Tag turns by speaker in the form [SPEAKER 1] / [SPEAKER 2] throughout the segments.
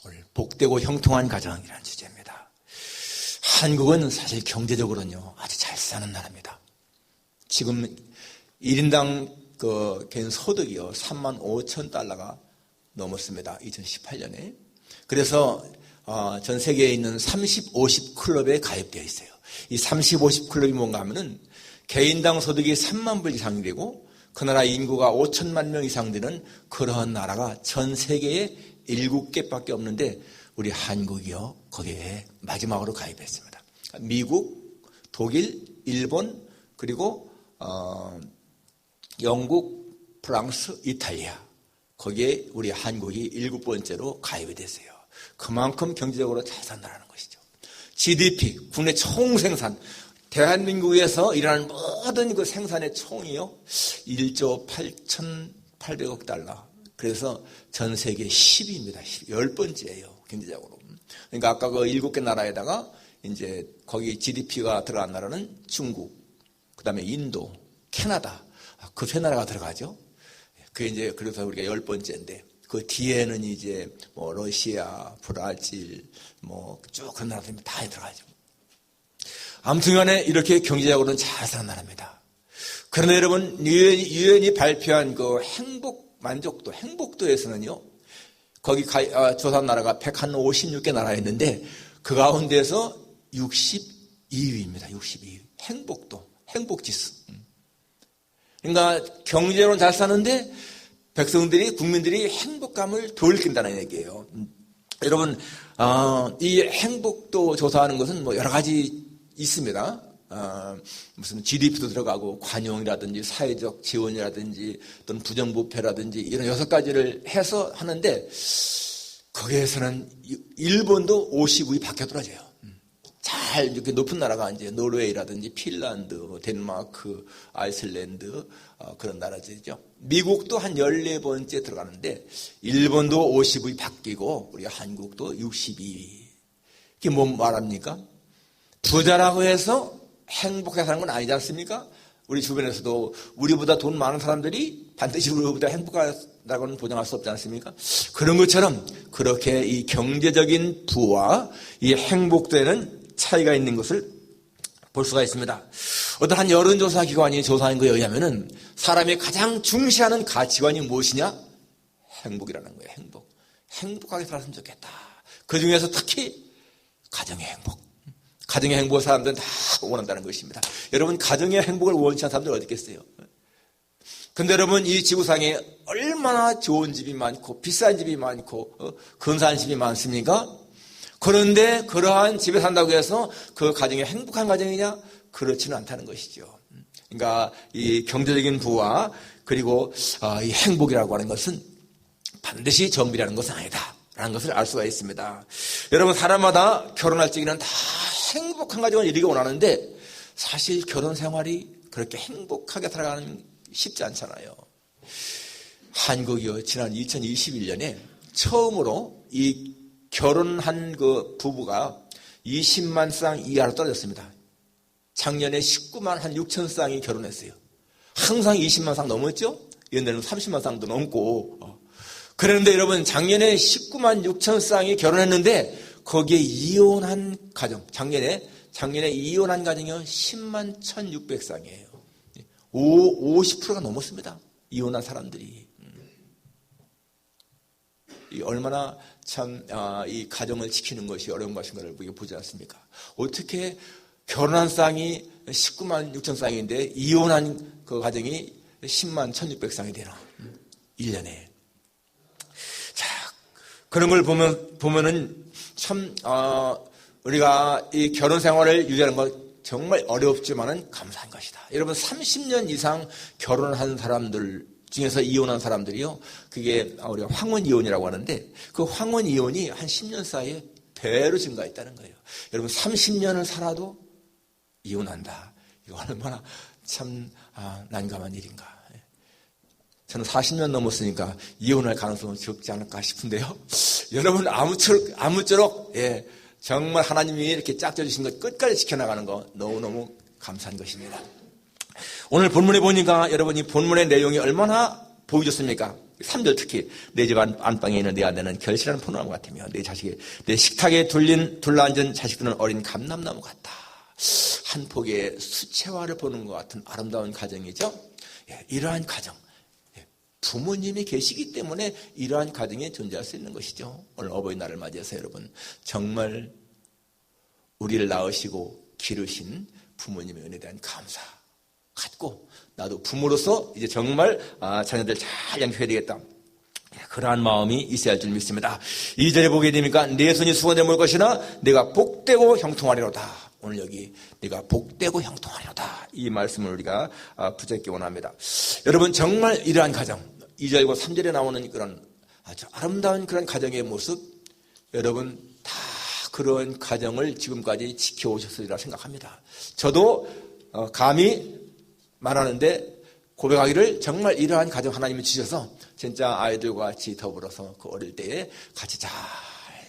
[SPEAKER 1] 오늘 복되고 형통한 가정이라는 주제입니다. 한국은 사실 경제적으로는요, 아주 잘 사는 나라입니다. 지금 1인당 개인 소득이요, 35,000달러가 넘었습니다. 2018년에. 그래서 전 세계에 있는 30, 50 클럽에 가입되어 있어요. 이 30, 50 클럽이 뭔가 하면은 개인당 소득이 3만 불 이상이 되고 그 나라 인구가 5천만 명 이상 되는 그러한 나라가 전 세계에 7개밖에 없는데 우리 한국이요, 거기에 마지막으로 가입했습니다. 미국, 독일, 일본, 그리고 영국, 프랑스, 이탈리아, 거기에 우리 한국이 7번째로 가입이 됐어요. 그만큼 경제적으로 잘 산다는 것이죠. GDP, 국내 총생산, 대한민국에서 일어나는 모든 그 생산의 총이요, 1조 8,800억 달러. 그래서 전 세계 10위입니다. 10번째예요, 경제적으로. 그러니까 아까 그 7개 나라에다가 이제 거기 GDP가 들어간 나라는 중국, 그 다음에 인도, 캐나다, 그 세 나라가 들어가죠. 그게 이제 그래서 우리가 10번째인데, 그 뒤에는 이제 뭐 러시아, 브라질, 뭐 쭉 그런 나라들이 다 들어가죠. 아무튼 간에 이렇게 경제적으로는 잘 사는 나라입니다. 그런데 여러분, 유엔이 발표한 그 만족도, 행복도에서는요, 거기 조사한 나라가 156개 나라였는데, 그 가운데서 62위입니다. 62위. 행복도, 행복지수. 그러니까 경제적으로 잘 사는데, 백성들이, 국민들이 행복감을 덜 느낀다는 얘기예요. 여러분, 이 행복도 조사하는 것은 뭐 여러 가지 있습니다. 무슨 GDP도 들어가고 관용이라든지 사회적 지원이라든지 또는 부정부패라든지 이런 6가지를 해서 하는데 거기에서는 일본도 59위 밖에 떨어져요. 잘 이렇게 높은 나라가 이제 노르웨이라든지 핀란드, 덴마크, 아이슬란드 그런 나라들이죠. 미국도 한 14번째 들어가는데 일본도 50위 바뀌고 우리 한국도 62위. 이게 뭔 말합니까? 부자라고 해서 행복하게 사는 건 아니지 않습니까? 우리 주변에서도 우리보다 돈 많은 사람들이 반드시 우리보다 행복하다고는 보장할 수 없지 않습니까? 그런 것처럼 그렇게 이 경제적인 부와 이 행복도에는 차이가 있는 것을 볼 수가 있습니다. 어떤 한 여론조사 기관이 조사한 거에 의하면은 사람이 가장 중시하는 가치관이 무엇이냐? 행복이라는 거예요. 행복. 행복하게 살았으면 좋겠다. 그 중에서 특히 가정의 행복. 가정의 행복을 사람들은 다 원한다는 것입니다. 여러분, 가정의 행복을 원치 않는 사람들 어디 있겠어요? 근데 여러분, 이 지구상에 얼마나 좋은 집이 많고 비싼 집이 많고 근사한 집이 많습니까? 그런데 그러한 집에 산다고 해서 그 가정이 행복한 가정이냐? 그렇지는 않다는 것이죠. 그러니까 이 경제적인 부와 그리고 이 행복이라고 하는 것은 반드시 정비라는 것은 아니다 라는 것을 알 수가 있습니다. 여러분, 사람마다 결혼할 적에는 다 행복한 가정을 이루기 원하는데 사실 결혼 생활이 그렇게 행복하게 살아가는 쉽지 않잖아요. 한국이요, 지난 2021년에 처음으로 이 결혼한 그 부부가 20만 쌍 이하로 떨어졌습니다. 작년에 19만 한 6천 쌍이 결혼했어요. 항상 20만 쌍 넘었죠? 연내는 30만 쌍도 넘고. 그런데 여러분, 작년에 19만 6천 쌍이 결혼했는데 거기에 이혼한 가정, 작년에 이혼한 가정이 10만 1,600쌍이에요. 50%가 넘었습니다. 이혼한 사람들이. 얼마나 참 이 가정을 지키는 것이 어려운 것인가를 우리가 보지 않습니까? 어떻게 결혼한 쌍이 19만 6천 쌍인데 이혼한 그 가정이 10만 1,600쌍이 되나? 1년에. 자, 그런 걸 보면은 참 우리가 이 결혼 생활을 유지하는 것 정말 어렵지만은 감사한 것이다. 여러분, 30년 이상 결혼한 사람들 중에서 이혼한 사람들이요, 그게 우리가 황혼 이혼이라고 하는데 그 황혼 이혼이 한 10년 사이에 배로 증가했다는 거예요. 여러분, 30년을 살아도 이혼한다. 이거 얼마나 참 난감한 일인가. 저는 40년 넘었으니까 이혼할 가능성은 적지 않을까 싶은데요. 여러분, 아무쪼록 정말 하나님이 이렇게 짝져주신 것 끝까지 지켜나가는 거 너무너무 감사한 것입니다. 오늘 본문에 보니까 여러분이 본문의 내용이 얼마나 보기 좋습니까? 3절 특히 내 집 안방에 있는 내 아내는 결실하는 포도나무 같으며 내 자식이 내 식탁에 둘러앉은 자식들은 어린 감람나무 같다. 한 폭의 수채화를 보는 것 같은 아름다운 가정이죠. 예, 이러한 가정, 부모님이 계시기 때문에 이러한 가정이 존재할 수 있는 것이죠. 오늘 어버이날을 맞이해서 여러분 정말 우리를 낳으시고 기르신 부모님의 은혜에 대한 감사 갖고 나도 부모로서 이제 정말 자녀들 잘 양육해야 되겠다. 그러한 마음이 있어야 할 줄 믿습니다. 2절에 보게 되니까 내 손이 수건에 물 것이나 내가 복되고 형통하리로다. 오늘 여기 내가 복되고 형통하리로다. 이 말씀을 우리가 붙잡기 원합니다. 여러분 정말 이러한 가정 2절과 3절에 나오는 그런 아주 아름다운 그런 가정의 모습 여러분 다 그런 가정을 지금까지 지켜오셨으리라 생각합니다. 저도 감히 말하는데 고백하기를 정말 이러한 가정 하나님이 주셔서 진짜 아이들과 같이 더불어서 그 어릴 때에 같이 잘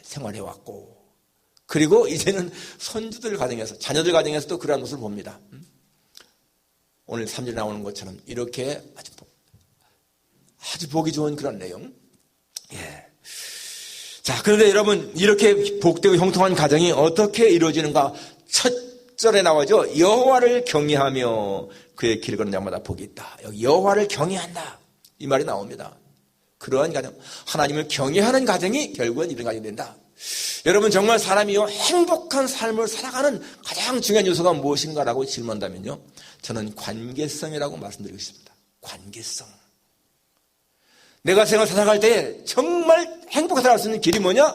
[SPEAKER 1] 생활해왔고 그리고 이제는 손주들 가정에서 자녀들 가정에서도 그러한 모습을 봅니다. 오늘 3절에 나오는 것처럼 이렇게 아주 보기 좋은 그런 내용. 예. 자, 그런데 여러분 이렇게 복되고 형통한 가정이 어떻게 이루어지는가? 첫 절에 나와죠. 여호와를 경외하며 그의 길 걷는 자마다 복이 있다. 여기 여호와를 경외한다. 이 말이 나옵니다. 그러한 가정, 하나님을 경외하는 가정이 결국은 이런 가정이 된다. 여러분 정말 사람이요 행복한 삶을 살아가는 가장 중요한 요소가 무엇인가라고 질문한다면요. 저는 관계성이라고 말씀드리고 싶습니다. 관계성. 내가 생을 살아갈 때 정말 행복하게 살아갈 수 있는 길이 뭐냐?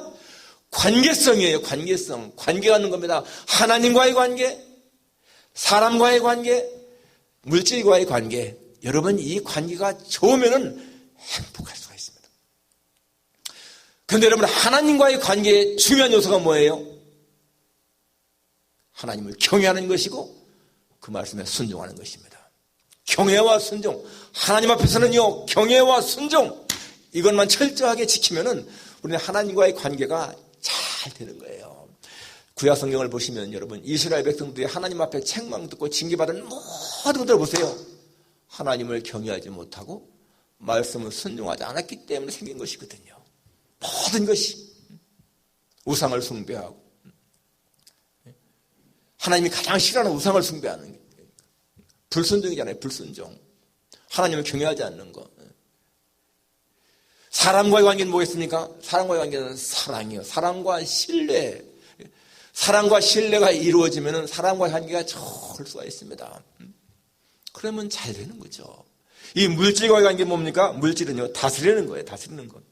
[SPEAKER 1] 관계성이에요. 관계성. 관계가 있는 겁니다. 하나님과의 관계, 사람과의 관계, 물질과의 관계. 여러분 이 관계가 좋으면은 행복할 수가 있습니다. 그런데 여러분 하나님과의 관계의 중요한 요소가 뭐예요? 하나님을 경외하는 것이고 그 말씀에 순종하는 것입니다. 경외와 순종. 하나님 앞에서는요 경외와 순종 이것만 철저하게 지키면은 우리는 하나님과의 관계가 잘 되는 거예요. 구약 성경을 보시면 여러분 이스라엘 백성들이 하나님 앞에 책망 듣고 징계받은 모든 것들을 보세요. 하나님을 경외하지 못하고 말씀을 순종하지 않았기 때문에 생긴 것이거든요. 모든 것이 우상을 숭배하고 하나님이 가장 싫어하는 우상을 숭배하는 게 불순종이잖아요. 불순종. 하나님을 경외하지 않는 것. 사람과의 관계는 뭐겠습니까? 사람과의 관계는 사랑이요. 사랑과 신뢰. 사랑과 신뢰가 이루어지면 사람과의 관계가 좋을 수가 있습니다. 그러면 잘 되는 거죠. 이 물질과의 관계는 뭡니까? 물질은요, 다스리는 거예요. 다스리는 것.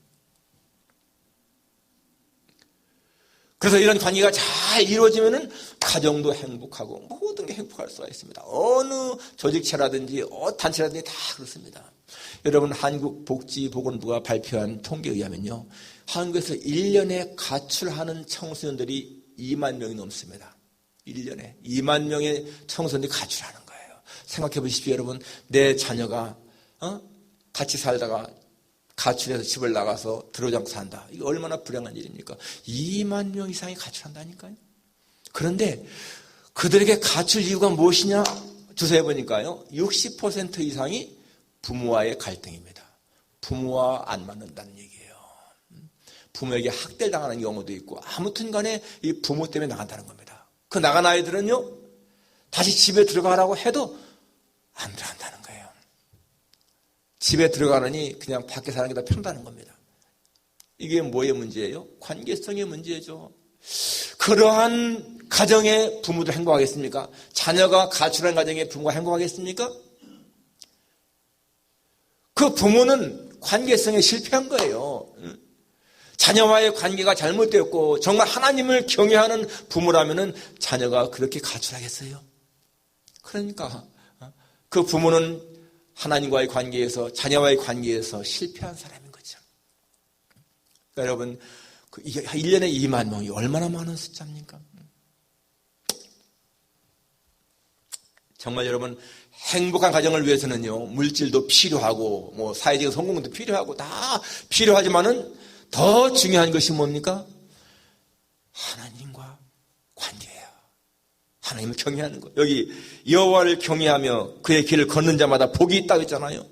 [SPEAKER 1] 그래서 이런 관계가 잘 이루어지면 가정도 행복하고 모든 게 행복할 수가 있습니다. 어느 조직체라든지 단체라든지 다 그렇습니다. 여러분 한국복지보건부가 발표한 통계에 의하면요. 한국에서 1년에 가출하는 청소년들이 2만 명이 넘습니다. 1년에 2만 명의 청소년들이 가출하는 거예요. 생각해 보십시오. 여러분 내 자녀가 같이 살다가 가출해서 집을 나가서 들어오지 않고 산다. 이거 얼마나 불행한 일입니까? 2만 명 이상이 가출한다니까요. 그런데 그들에게 가출 이유가 무엇이냐? 조사해 보니까요. 60% 이상이 부모와의 갈등입니다. 부모와 안 맞는다는 얘기예요. 부모에게 학대를 당하는 경우도 있고 아무튼 간에 이 부모 때문에 나간다는 겁니다. 그 나간 아이들은요. 다시 집에 들어가라고 해도 안 들어간다는 거예요. 집에 들어가느니 그냥 밖에 사는 게 더 편하다는 겁니다. 이게 뭐의 문제예요? 관계성의 문제죠. 그러한 가정의 부모도 행복하겠습니까? 자녀가 가출한 가정의 부모가 행복하겠습니까? 그 부모는 관계성에 실패한 거예요. 자녀와의 관계가 잘못되었고 정말 하나님을 경외하는 부모라면 자녀가 그렇게 가출하겠어요? 그러니까 그 부모는 하나님과의 관계에서 자녀와의 관계에서 실패한 사람인 거죠. 그러니까 여러분 1년에 2만 명이 얼마나 많은 숫자입니까? 정말 여러분 행복한 가정을 위해서는요 물질도 필요하고 뭐 사회적인 성공도 필요하고 다 필요하지만은 더 중요한 것이 뭡니까? 하나님과 관계예요. 하나님을 경외하는 거. 여기 여호와를 경외하며 그의 길을 걷는 자마다 복이 있다고 했잖아요.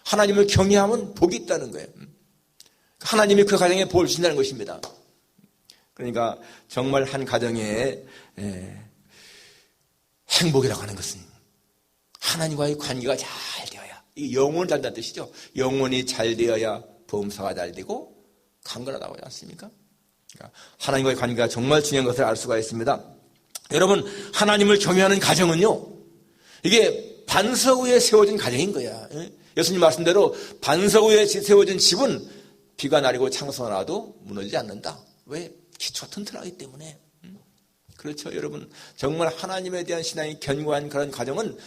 [SPEAKER 1] 하나님을 경외하면 복이 있다는 거예요. 하나님이 그 가정에 복을 주신다는 것입니다. 그러니까 정말 한 가정의 행복이라고 하는 것은 하나님과의 관계가 잘 되어야, 이 영혼을 잘 된다는 뜻이죠. 영혼이 잘 되어야 범사가 잘 되고 강건하다고 하지 않습니까? 그러니까 하나님과의 관계가 정말 중요한 것을 알 수가 있습니다. 여러분, 하나님을 경외하는 가정은요, 이게 반석 위에 세워진 가정인 거야. 예수님 말씀대로 반석 위에 세워진 집은 비가 내리고 창수가 나도 무너지지 않는다. 왜? 기초가 튼튼하기 때문에. 그렇죠, 여러분. 정말 하나님에 대한 신앙이 견고한 그런 가정은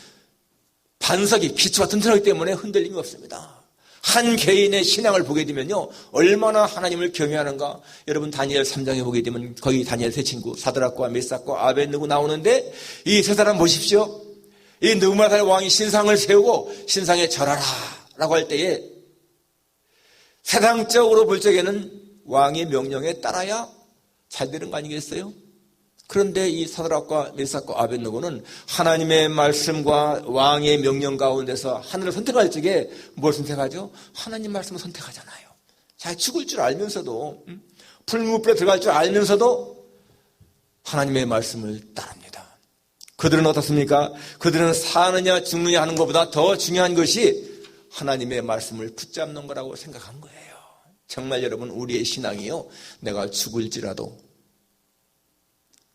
[SPEAKER 1] 반석이, 기초가 튼튼하기 때문에 흔들림이 없습니다. 한 개인의 신앙을 보게 되면요, 얼마나 하나님을 경외하는가. 여러분, 다니엘 3장에 보게 되면 거기 다니엘 세 친구 사드락과 메삭과 아벳느고 나오는데, 이 세 사람 보십시오. 이 느부갓네살 왕이 신상을 세우고 신상에 절하라 라고 할 때에 세상적으로 볼 적에는 왕의 명령에 따라야 잘 되는 거 아니겠어요? 그런데 이 사드락과 메삭과 아벳느고는 하나님의 말씀과 왕의 명령 가운데서 하늘을 선택할 적에 뭘 선택하죠? 하나님 말씀을 선택하잖아요. 자기 죽을 줄 알면서도, 풀무불에 들어갈 줄 알면서도 하나님의 말씀을 따릅니다. 그들은 어떻습니까? 그들은 사느냐 죽느냐 하는 것보다 더 중요한 것이 하나님의 말씀을 붙잡는 거라고 생각한 거예요. 정말 여러분, 우리의 신앙이요, 내가 죽을지라도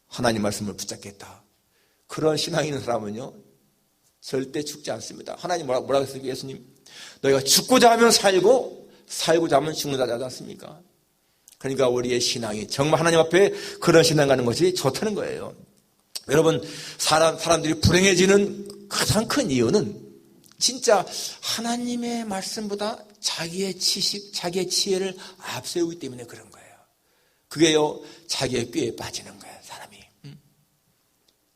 [SPEAKER 1] 하나님 말씀을 붙잡겠다. 그런 신앙이 있는 사람은요, 절대 죽지 않습니다. 하나님 뭐라고 했습니까? 예수님, 너희가 죽고자 하면 살고 살고자 하면 죽는다 하지 않습니까? 그러니까 우리의 신앙이 정말 하나님 앞에 그런 신앙 가는 것이 좋다는 거예요. 여러분, 사람들이 불행해지는 가장 큰 이유는 진짜 하나님의 말씀보다 자기의 지식, 자기의 지혜를 앞세우기 때문에 그런 거예요. 그게요, 자기의 꾀에 빠지는 거예요, 사람이.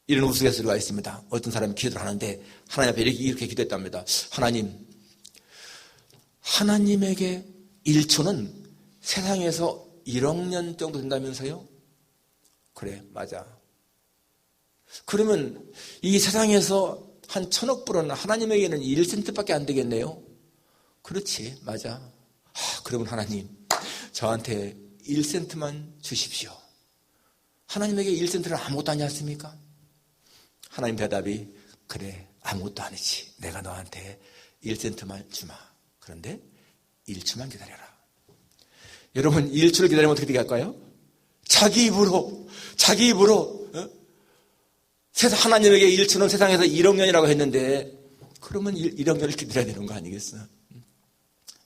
[SPEAKER 1] 이런 우스갯소리가 있습니다. 어떤 사람이 기도를 하는데 하나님 앞에 이렇게 기도했답니다. 하나님에게 1초는 세상에서 1억 년 정도 된다면서요? 그래, 맞아. 그러면 이 세상에서 한 1000억 불은 하나님에게는 1센트밖에 안 되겠네요? 그렇지, 맞아. 그러면 하나님, 저한테 1센트만 주십시오. 하나님에게 1센트는 아무것도 아니지 않습니까? 하나님 대답이, 그래, 아무것도 아니지. 내가 너한테 1센트만 주마. 그런데 1초만 기다려라. 여러분, 1초를 기다리면 어떻게 될까요? 자기 입으로 하나님에게 1초는 세상에서 1억 년이라고 했는데, 그러면 1억 년을 기다려야 되는 거 아니겠어?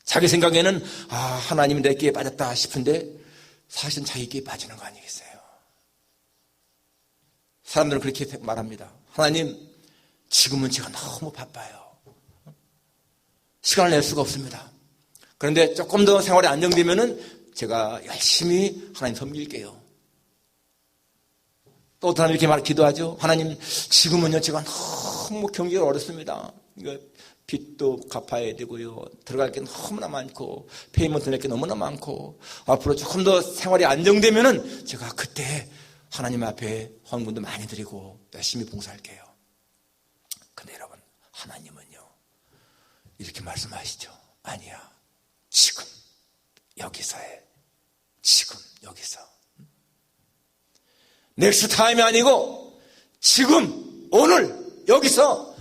[SPEAKER 1] 자기 생각에는 하나님이 내 끼에 빠졌다 싶은데 사실은 자기 끼에 빠지는 거 아니겠어요? 사람들은 그렇게 말합니다. 하나님, 지금은 제가 너무 바빠요. 시간을 낼 수가 없습니다. 그런데 조금 더 생활이 안정되면은 제가 열심히 하나님 섬길게요. 또 어떤 사람이 이렇게 기도하죠. 하나님, 지금은요, 제가 너무 경기가 어렵습니다. 빚도 갚아야 되고요. 들어갈 게 너무나 많고, 페이먼트 낼 게 너무나 많고, 앞으로 조금 더 생활이 안정되면은 제가 그때 하나님 앞에 헌금도 많이 드리고 열심히 봉사할게요. 근데 여러분, 하나님은요, 이렇게 말씀하시죠. 아니야. 지금, 여기서 해. 지금, 여기서. 넥스트 타임이 아니고 지금, 오늘, 여기서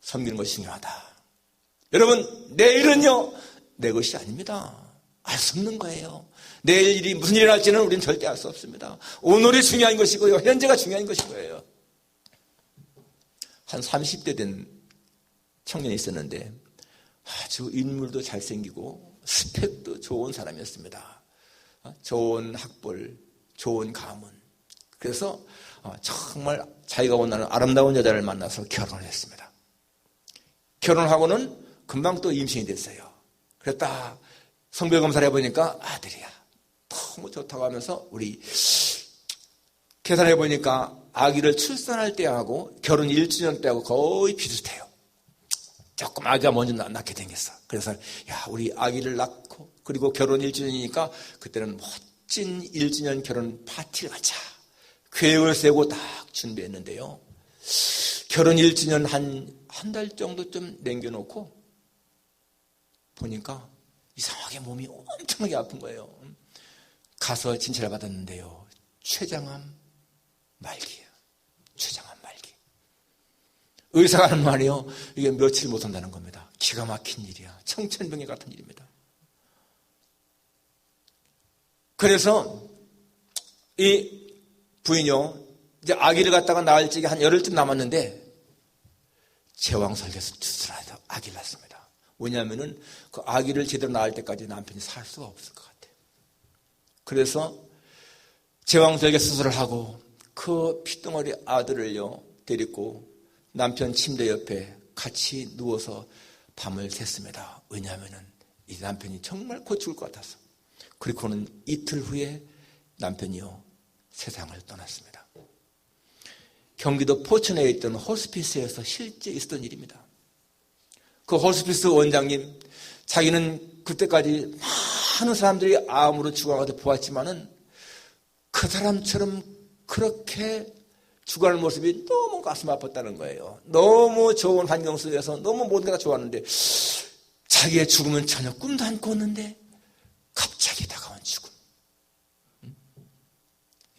[SPEAKER 1] 섬기는 것이 중요하다. 여러분, 내일은요, 내 것이 아닙니다. 알 수 없는 거예요. 내일 일이 무슨 일이 날지는 우리는 절대 알 수 없습니다. 오늘이 중요한 것이고요, 현재가 중요한 것이고요. 한 30대 된 청년이 있었는데 아주 인물도 잘생기고 스펙도 좋은 사람이었습니다. 좋은 학벌, 좋은 가문. 그래서 정말 자기가 원하는 아름다운 여자를 만나서 결혼을 했습니다. 결혼하고는 금방 또 임신이 됐어요. 그래서 딱 성별 검사를 해보니까 아들이야. 너무 좋다고 하면서 우리 계산해보니까 아기를 출산할 때하고 결혼 1주년 때하고 거의 비슷해요. 조금 아기가 먼저 낳게 생겼어. 그래서 우리 아기를 낳고 그리고 결혼 1주년이니까 그때는 멋진 1주년 결혼 파티를 갖자. 계획을 세우고 딱 준비했는데요. 결혼 1주년 한 달 정도 좀 남겨놓고 보니까 이상하게 몸이 엄청나게 아픈 거예요. 가서 진찰을 받았는데요. 췌장암 말기예요. 췌장암 말기. 의사가 하는 말이요. 이게 며칠 못 한다는 겁니다. 기가 막힌 일이야. 청천벽력 같은 일입니다. 그래서 이 부인요. 이제 아기를 갖다가 낳을 적에 한 열흘쯤 남았는데 제왕설계에서 수술하다 아기를 낳습니다. 왜냐하면은 그 아기를 제대로 낳을 때까지 남편이 살 수가 없을 것 같아요. 그래서 제왕설계 수술을 하고 그 피덩어리 아들을요 데리고 남편 침대 옆에 같이 누워서 밤을 샜습니다. 왜냐하면은 이 남편이 정말 곧 죽을 것 같아서. 그리고는 이틀 후에 남편이요 세상을 떠났습니다. 경기도 포천에 있던 호스피스에서 실제 있었던 일입니다. 그 호스피스 원장님, 자기는 그때까지 많은 사람들이 암으로 죽어가도 보았지만은 그 사람처럼 그렇게 죽어가는 모습이 너무 가슴 아팠다는 거예요. 너무 좋은 환경 속에서 너무 모든 게 다 좋았는데 자기의 죽음은 전혀 꿈도 안 꿨는데 갑자기 다가온 죽음.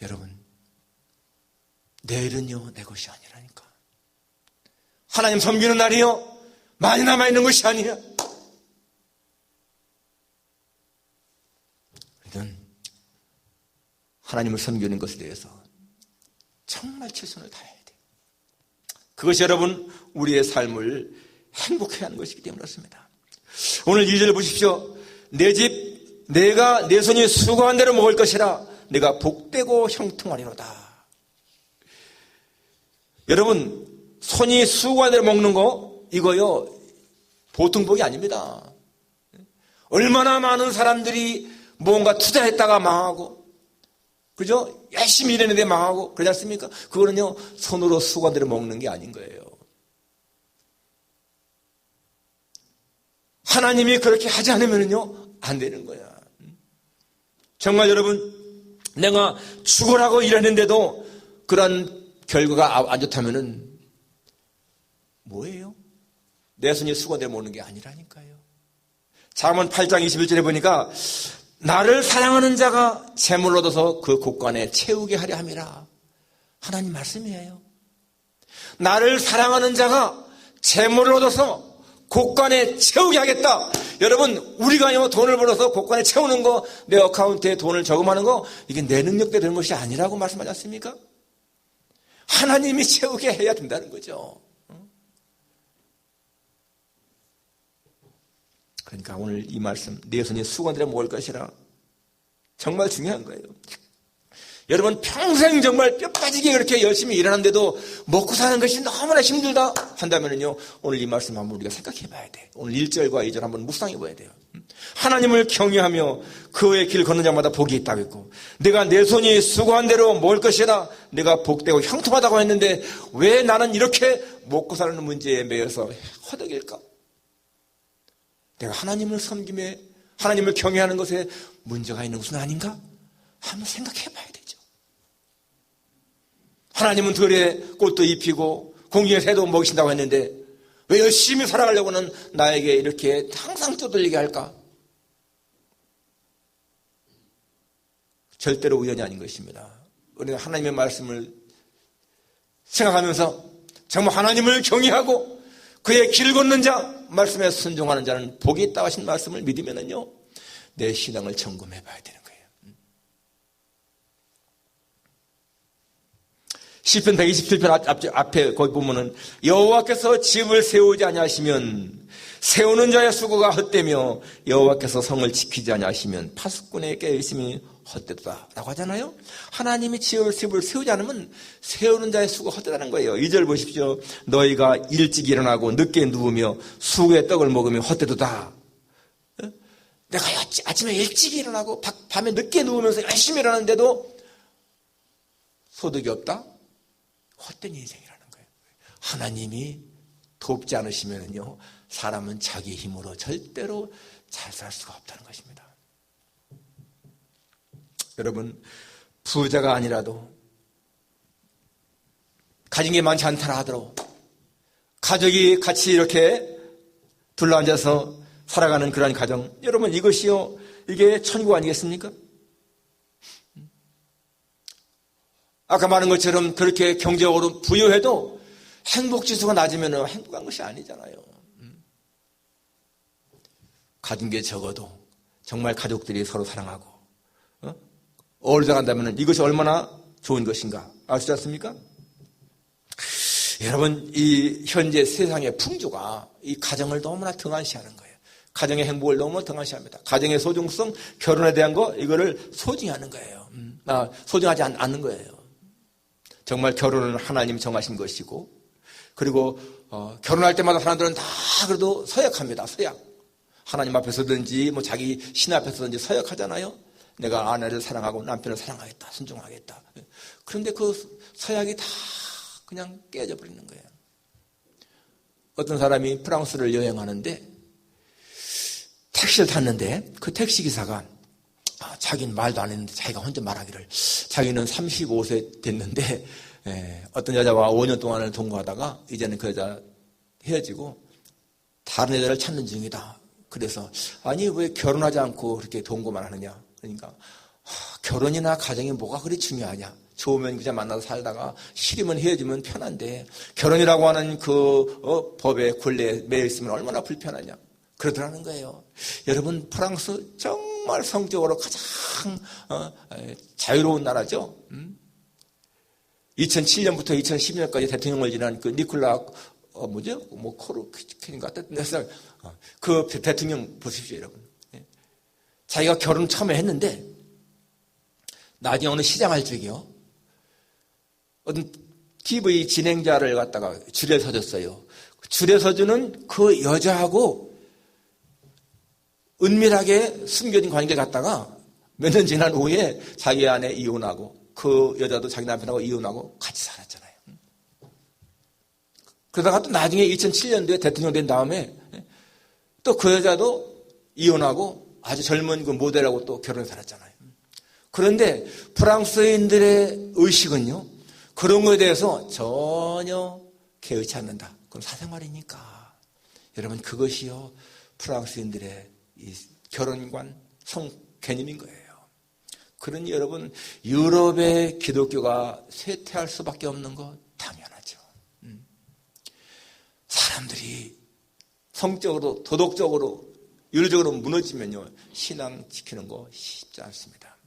[SPEAKER 1] 여러분, 내일은요 내 것이 아니라니까. 하나님 섬기는 날이요 많이 남아있는 것이 아니야. 우리는 하나님을 섬기는 것에 대해서 정말 최선을 다해야 돼요. 그것이 여러분 우리의 삶을 행복해 하는 것이기 때문에 그렇습니다. 오늘 2절 보십시오. 내 집 내가 내 손이 수고한 대로 먹을 것이라 내가 복되고 형통하리로다. 여러분 손이 수고한 대로 먹는 거 이거요 보통 복이 아닙니다. 얼마나 많은 사람들이 뭔가 투자했다가 망하고 그죠? 열심히 일했는데 망하고 그러지 않습니까? 그거는요 손으로 수고한 대로 먹는 게 아닌 거예요. 하나님이 그렇게 하지 않으면요 안 되는 거야. 정말 여러분 내가 죽으라고 일했는데도 그런 결과가 안 좋다면은 뭐예요? 내 손이 수고한 대로 먹는 게 아니라니까요. 잠언 8장 21절에 보니까 나를 사랑하는 자가 재물을 얻어서 그 곳간에 채우게 하려 함이라. 하나님 말씀이에요. 나를 사랑하는 자가 재물을 얻어서 곳간에 채우게 하겠다. 여러분 우리가요 돈을 벌어서 곳간에 채우는 거, 내 어카운트에 돈을 저금하는 거 이게 내 능력대로 되는 것이 아니라고 말씀하지 않습니까? 하나님이 채우게 해야 된다는 거죠. 그러니까 오늘 이 말씀 내 손이 수고한 대로 먹을 것이라 정말 중요한 거예요. 여러분 평생 정말 뼈 빠지게 그렇게 열심히 일하는데도 먹고 사는 것이 너무나 힘들다 한다면요 오늘 이 말씀 한번 우리가 생각해 봐야 돼. 오늘 1절과 2절 한번 묵상해 봐야 돼요. 하나님을 경외하며 그의 길 걷는 자마다 복이 있다고 했고 내가 내 손이 수고한 대로 먹을 것이라 내가 복되고 형통하다고 했는데 왜 나는 이렇게 먹고 사는 문제에 매여서 허덕일까? 내가 하나님을 섬김에 하나님을 경외하는 것에 문제가 있는 것은 아닌가? 한번 생각해 봐야 되죠. 하나님은 들에 꽃도 입히고 공중의 새도 먹이신다고 했는데 왜 열심히 살아가려고는 나에게 이렇게 항상 떠들리게 할까? 절대로 우연이 아닌 것입니다. 우리가 하나님의 말씀을 생각하면서 정말 하나님을 경외하고 그의 길 걷는 자, 말씀에 순종하는 자는 복이 있다고 하신 말씀을 믿으면은요 내 신앙을 점검해 봐야 되는 거예요. 시편 127편 앞에 거기 보면은 여호와께서 집을 세우지 아니하시면 세우는 자의 수고가 헛되며 여호와께서 성을 지키지 아니하시면 파수꾼의 깨어있음이 헛되다 라고 하잖아요. 하나님이 집을 세우지 않으면 세우는 자의 수고가 헛되다는 거예요. 2절 보십시오. 너희가 일찍 일어나고 늦게 누우며 수고의 떡을 먹으며 헛되도다. 내가 아침에 일찍 일어나고 밤에 늦게 누우면서 열심히 일어나는데도 소득이 없다? 헛된 인생이라는 거예요. 하나님이 돕지 않으시면요 사람은 자기 힘으로 절대로 잘 살 수가 없다는 것입니다. 여러분 부자가 아니라도 가진 게 많지 않다라 하더라도 가족이 같이 이렇게 둘러앉아서 살아가는 그러한 가정, 여러분 이것이요, 이게 천국 아니겠습니까? 아까 말한 것처럼 그렇게 경제적으로 부유해도 행복지수가 낮으면 행복한 것이 아니잖아요. 가진 게 적어도 정말 가족들이 서로 사랑하고 어울려 간다면 이것이 얼마나 좋은 것인가 아시지 않습니까? 여러분, 이 현재 세상의 풍조가 이 가정을 너무나 등한시하는 거예요. 가정의 행복을 너무 등한시합니다. 가정의 소중성, 결혼에 대한 거 이거를 소중히 하는 거예요. 소중하지 않는 거예요. 정말 결혼은 하나님이 정하신 것이고, 그리고 결혼할 때마다 사람들은 다 그래도 서약합니다. 서약. 하나님 앞에서든지 뭐 자기 신 앞에서든지 서약하잖아요. 내가 아내를 사랑하고 남편을 사랑하겠다, 순종하겠다. 그런데 그 서약이 다 그냥 깨져 버리는 거예요. 어떤 사람이 프랑스를 여행하는데 택시를 탔는데 그 택시기사가 자기는 말도 안 했는데 자기가 혼자 말하기를, 자기는 35세 됐는데 어떤 여자와 5년 동안을 동거하다가 이제는 그 여자 헤어지고 다른 여자를 찾는 중이다. 그래서 아니 왜 결혼하지 않고 그렇게 동거만 하느냐. 그러니까 결혼이나 가정이 뭐가 그리 중요하냐. 좋으면 그냥 만나서 살다가 싫으면 헤어지면 편한데 결혼이라고 하는 그 법의 굴레에 매여 있으면 얼마나 불편하냐. 그러더라는 거예요. 여러분, 프랑스 정말 성적으로 가장 자유로운 나라죠. 2007년부터 2012년까지 대통령을 지낸 그 니콜라 코르키인가 그 대통령 보십시오, 여러분. 자기가 결혼 처음에 했는데 나중에 어느 시장할 적이요, 어떤 TV 진행자를 갖다가 줄에 서줬어요. 줄에 서주는 그 여자하고 은밀하게 숨겨진 관계를 갖다가 몇 년 지난 후에 자기 아내 이혼하고 그 여자도 자기 남편하고 이혼하고 같이 살았잖아요. 그러다가 또 나중에 2007년도에 대통령 된 다음에 또 그 여자도 이혼하고 아주 젊은 그 모델하고 또 결혼해 살았잖아요. 그런데 프랑스인들의 의식은요, 그런 거에 대해서 전혀 개의치 않는다. 그건 사생활이니까. 여러분, 그것이요 프랑스인들의 이 결혼관 개념인 거예요. 그러니 여러분, 유럽의 기독교가 쇠퇴할 수밖에 없는 거 당연하죠. 사람들이 성적으로, 도덕적으로, 윤리적으로 무너지면요, 신앙 지키는 거 쉽지 않습니다.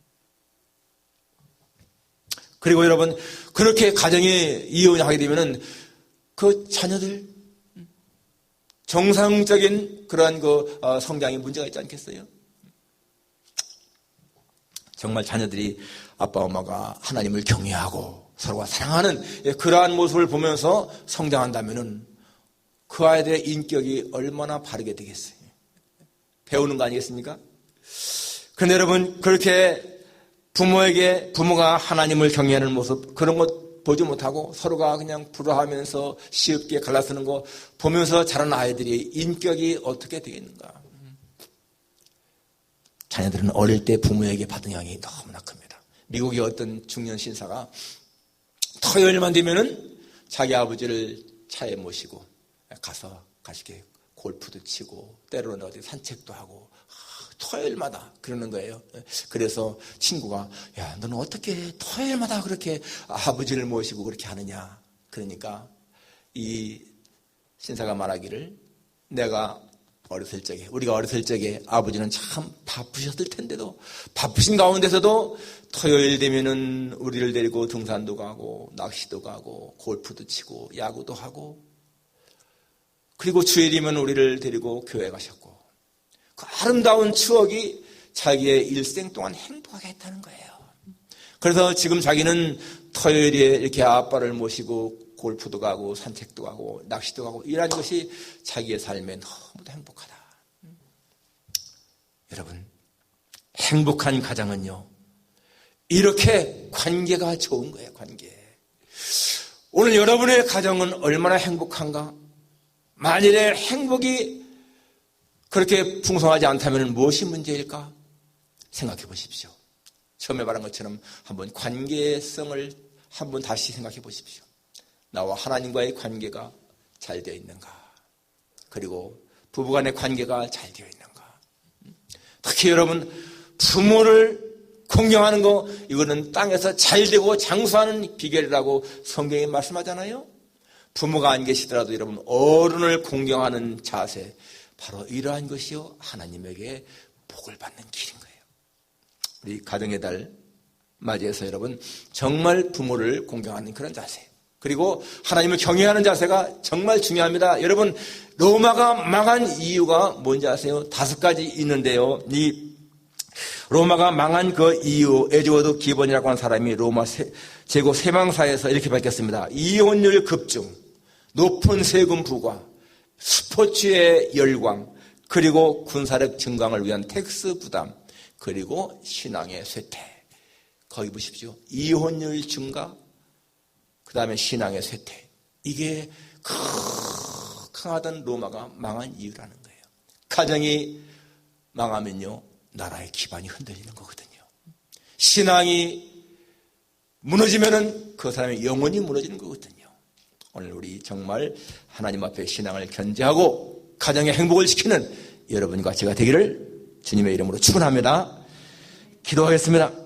[SPEAKER 1] 그리고 여러분, 그렇게 가정이 이혼하게 되면은 그 자녀들 정상적인 그러한 그 성장에 문제가 있지 않겠어요? 정말 자녀들이 아빠 엄마가 하나님을 경외하고 서로가 사랑하는 그러한 모습을 보면서 성장한다면은 그 아이들의 인격이 얼마나 바르게 되겠어요? 배우는 거 아니겠습니까? 그런데 여러분, 그렇게 부모가 하나님을 경외하는 모습, 그런 것 보지 못하고 서로가 그냥 불화하면서 쉽게 갈라서는 거 보면서 자란 아이들이 인격이 어떻게 되겠는가? 자녀들은 어릴 때 부모에게 받은 영향이 너무나 큽니다. 미국의 어떤 중년 신사가 토요일만 되면은 자기 아버지를 차에 모시고 가서 같이 골프도 치고 때로는 어디 산책도 하고 토요일마다 그러는 거예요. 그래서 친구가, 야, 너는 어떻게 토요일마다 그렇게 아버지를 모시고 그렇게 하느냐. 그러니까 이 신사가 말하기를, 우리가 어렸을 적에 아버지는 참 바쁘셨을 텐데도, 바쁘신 가운데서도 토요일 되면은 우리를 데리고 등산도 가고 낚시도 가고 골프도 치고 야구도 하고, 그리고 주일이면 우리를 데리고 교회 가셨고, 그 아름다운 추억이 자기의 일생 동안 행복하게 했다는 거예요. 그래서 지금 자기는 토요일에 이렇게 아빠를 모시고 골프도 가고 산책도 가고 낚시도 가고 이런 것이 자기의 삶에 너무도 행복하다. 여러분, 행복한 가정은요, 이렇게 관계가 좋은 거예요. 관계. 오늘 여러분의 가정은 얼마나 행복한가? 만일에 행복이 그렇게 풍성하지 않다면 무엇이 문제일까? 생각해 보십시오. 처음에 말한 것처럼 한번 관계성을 한번 다시 생각해 보십시오. 나와 하나님과의 관계가 잘 되어 있는가? 그리고 부부간의 관계가 잘 되어 있는가? 특히 여러분, 부모를 공경하는 거, 이거는 땅에서 잘 되고 장수하는 비결이라고 성경이 말씀하잖아요. 부모가 안 계시더라도 여러분, 어른을 공경하는 자세, 바로 이러한 것이요, 하나님에게 복을 받는 길인 거예요. 우리 가정의 달 맞이해서 여러분, 정말 부모를 공경하는 그런 자세, 그리고 하나님을 경외하는 자세가 정말 중요합니다. 여러분, 로마가 망한 이유가 뭔지 아세요? 5가지 있는데요. 이 로마가 망한 그 이유, 에드워드 기본이라고 하는 사람이 로마 제국 세망사에서 이렇게 밝혔습니다. 이혼율 급증, 높은 세금 부과, 스포츠의 열광, 그리고 군사력 증강을 위한 텍스 부담, 그리고 신앙의 쇠퇴. 거기 보십시오. 이혼율 증가, 그 다음에 신앙의 쇠퇴. 이게 강하던 로마가 망한 이유라는 거예요. 가정이 망하면요, 나라의 기반이 흔들리는 거거든요. 신앙이 무너지면은 그 사람의 영혼이 무너지는 거거든요. 오늘 우리 정말 하나님 앞에 신앙을 견지하고 가정의 행복을 지키는 여러분과 제가 되기를 주님의 이름으로 축원합니다. 기도하겠습니다.